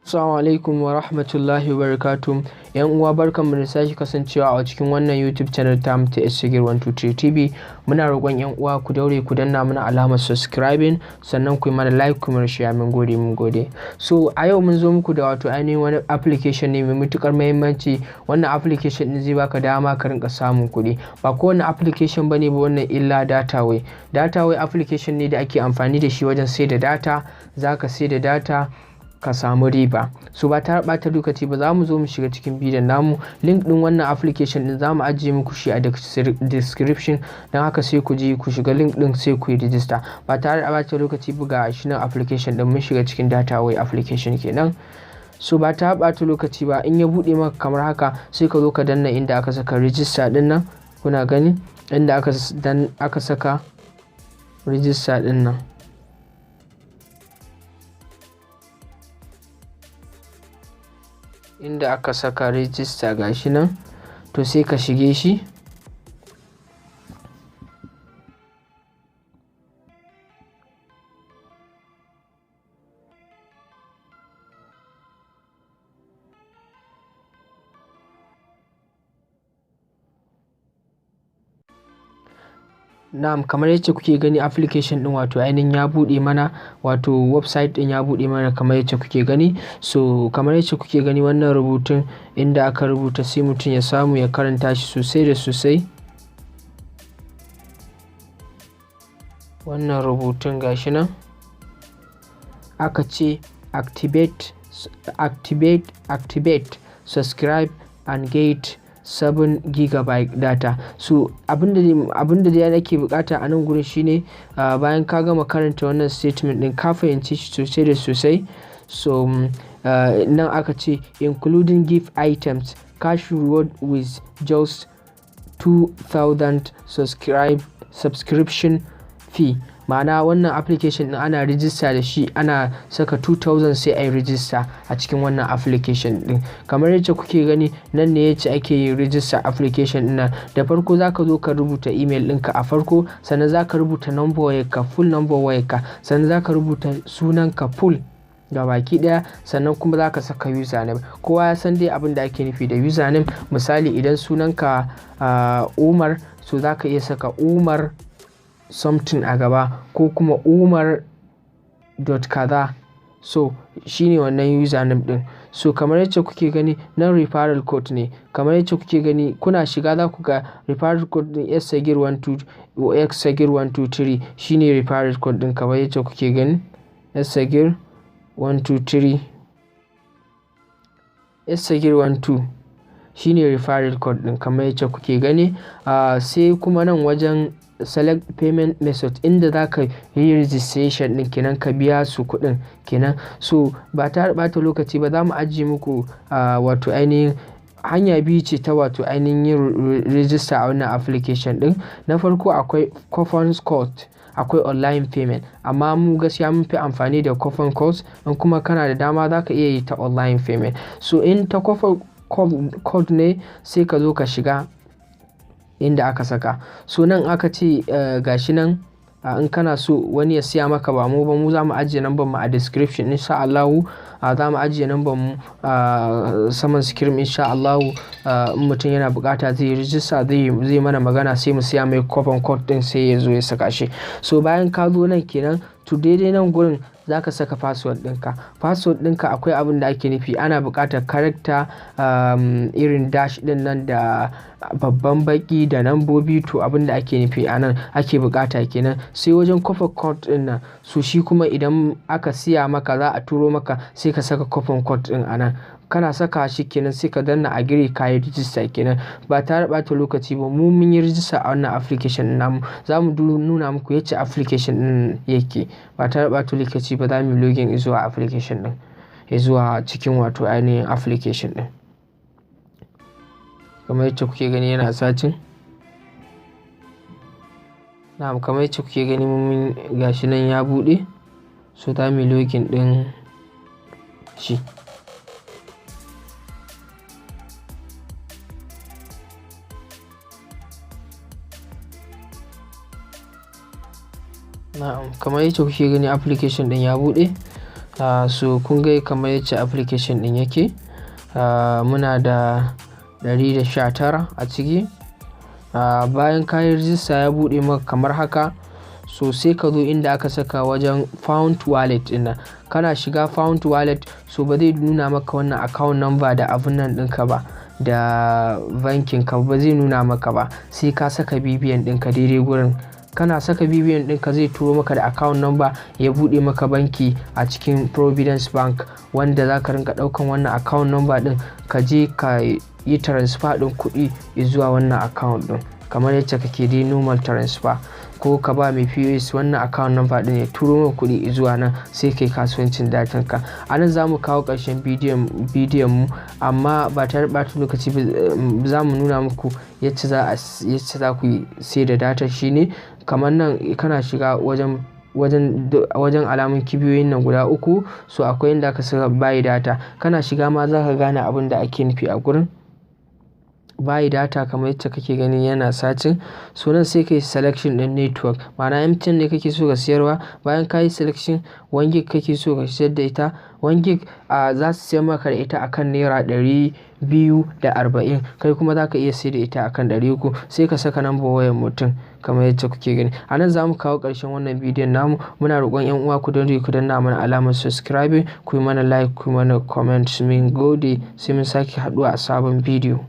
Assalamu alaikum wa rahmatullahi wa barakatuh. Yan uwa barkanmu da sake kasancewa a cikin wannan YouTube channel ta ta Sagir 123 TV. Muna roƙon yan uwa ku daure ku danna mana alamar subscribing sannan ku yi mana like ku mana share mun gode. So a yau mun zo muku da wato ainihin wani application ne mai matukar muhimmanci. Wannan application din zai baka dama ka rinka samun kuɗi. Ba kowane application bane ba wannan illa dataway. Dataway application ne da ake amfani da shi wajen sai da data. Zaka sai da data ka samu riba. So ba ta ɓata lokaci ba za mu zo mu shiga cikin bidiyon namu. Link ɗin wannan application ɗin za mu ajiye muku shi a description, don haka sai ku je ku shiga link ɗin sai ku yi register. Ba tare da ɓata lokaci ba ga shi nan application ɗin mun shiga cikin dataway application kenan. So ba ta ɓata lokaci ba, in ya buɗe maka kamar haka sai ka zo ka danna inda aka saka register ɗin nan. Kuna gani inda aka saka register ɗin nan. Inda aka saka register gashi nan, to sai ka shige shi. Na'am, kamar yacce kuke gani application din wato ainihin ya buɗe mana, wato website din ya buɗe mana kamar yacce kuke gani. So kamar yacce kuke gani wannan rubutun inda aka rubuta sai mutum ya samu ya karanta shi sosai da sosai. Wannan rubutun gashi nan aka ce activate, subscribe and get 7 GB data. So abinda da nake bukata a nan gurin shine bayan ka gama karanta wannan statement din ka fahimci shi sosai da sosai. So nan aka ce including gift items, cash reward with just 2000 subscription fee. Ma'ana wannan application din ana register da shi, ana saka 2000 sai a yi register a cikin wannan application din. Kamar yacce kuke gani nan ne yacce ake yin register application din nan. Da farko zaka zo ka rubuta email ɗinka a farko, sannan zaka rubuta number wayarka, full number wayarka, sannan zaka rubuta sunanka full gabaki ɗaya, sannan kuma zaka saka username. Kowa ya san dai abin da ake nufi da username. Misali idan sunanka Umar, so zaka iya saka Umar something a gaba ko kuma umar kaza. So shine wannan username din. So kamar yacce kuke gani nan referral code ne. Kamar yacce kuke gani kuna shiga za ku ga referral code din Sagir123 shine referral code din. Kamar yacce kuke gani Sagir123 Sagir12 shine referral code din kamar yacce kuke gani. Sai kuma nan wajen select payment method inda zaka yi registration din kenan, ka biya su kuɗin kenan. So ba ta ɓata lokaci ba za mu ajiye muku wato ainihin hanya biyu ce ta wato ainihin yin register a wannan application din. Na farko akwai coupon code, akwai online payment, amma mu gaskiya mun fi amfani da coupon code. In kuma kana da dama zaka iya yi ta online payment. So in ta coupon code ne sai ka zo ka shiga inda aka saka. So nan aka ce gashi nan in kana so wani ya siya maka ba mu ba, mu za mu ajiye number mu a description insha Allahu. Za mu ajiye number mu saman screen insha Allahu. In mutum yana bukata zai register, zai mana magana sai mu siya mai coupon code din sai ya zo ya saka shi. So bayan ka zo nan kenan, to daidai nan gurin zaka saka password ɗinka. Password ɗinka akwai abin da ake nufi, ana buƙatar character irin dash ɗin nan da babban baki da nambobi. To abin da ake nufi a nan ake buƙata kenan. Sai wajen coupon code ɗin nan, so shi kuma idan aka siya maka za a turo maka sai ka saka coupon code ɗin a nan. Kana saka shi kenan sai ka danna agree ka yi register kenan. Ba tare ɓata lokaci ba mu mun yi register a wannan application namu. Za mu nuna muku yacce application ɗin yake. Ba tare ɓata lokaci ba za mu login zuwa application ɗin, zuwa cikin wato ainihin application ɗin. Kamar yacce kuke gani yana searching. Na'am, kamar yacce kuke gani mun gashi nan ya buɗe. So za mu login ɗin shi. Na'am, kamar yacce kuke gani application ɗin ya buɗe. So kun ga kamar yacce application ɗin yake. Muna da 119 a ciki. Bayan ka yi rijista ya buɗe maka kamar haka. So sai ka zo inda aka saka wajen found wallet ɗin nan. Kana shiga found wallet, so ba zai nuna maka wannan account number da abun nan ɗinka ba, da bankin ka ba zai nuna maka ba, sai ka saka BVN ɗinka daidai gurin. Kana saka BVN ɗinka zai turo maka da account number, ya buɗe maka banki a cikin Providence Bank, wanda za ka rinka ɗaukan wannan account number ɗin ka je ka yi transfer ɗin kuɗi zuwa wannan account ɗin, kamar yacce kake dai normal transfer, ko ka ba mai POS wannan account number ɗin ya turo maka kuɗi zuwa nan, sai kai kasuwancin datan ka. A nan za mu kawo ƙarshen bidiyon mu, amma ba tare da ɓata lokaci ba, za mu nuna muku yacce za ku sai da data. Shine kamar nan kana shiga wajen alamun kibiyoyin nan guda uku, so akwai inda aka saka buy data. Kana shiga ma za ka gane abin da ake nufi a gurin buy data, kamar yacce kake gani yana searching. So nan sai kai selection ɗin network, ma'ana MTN ne kake so ka siyarwa. Bayan ka yi selection 1 gig kake so ka siyar da ita, 1 gig za su siyar maka da ita akan naira 240, kai kuma za ka iya sayar da ita akan 300. Sai ka saka number wayar mutum kamar yacce kuke gani. A nan za mu kawo ƙarshen wannan bidiyon namu. Muna roƙon 'yan uwa ku daure ku danna mana alamar subscribing, ku yi mana like, ku yi mana comment. Mun gode, sai mun sake haɗuwa a sabon bidiyo.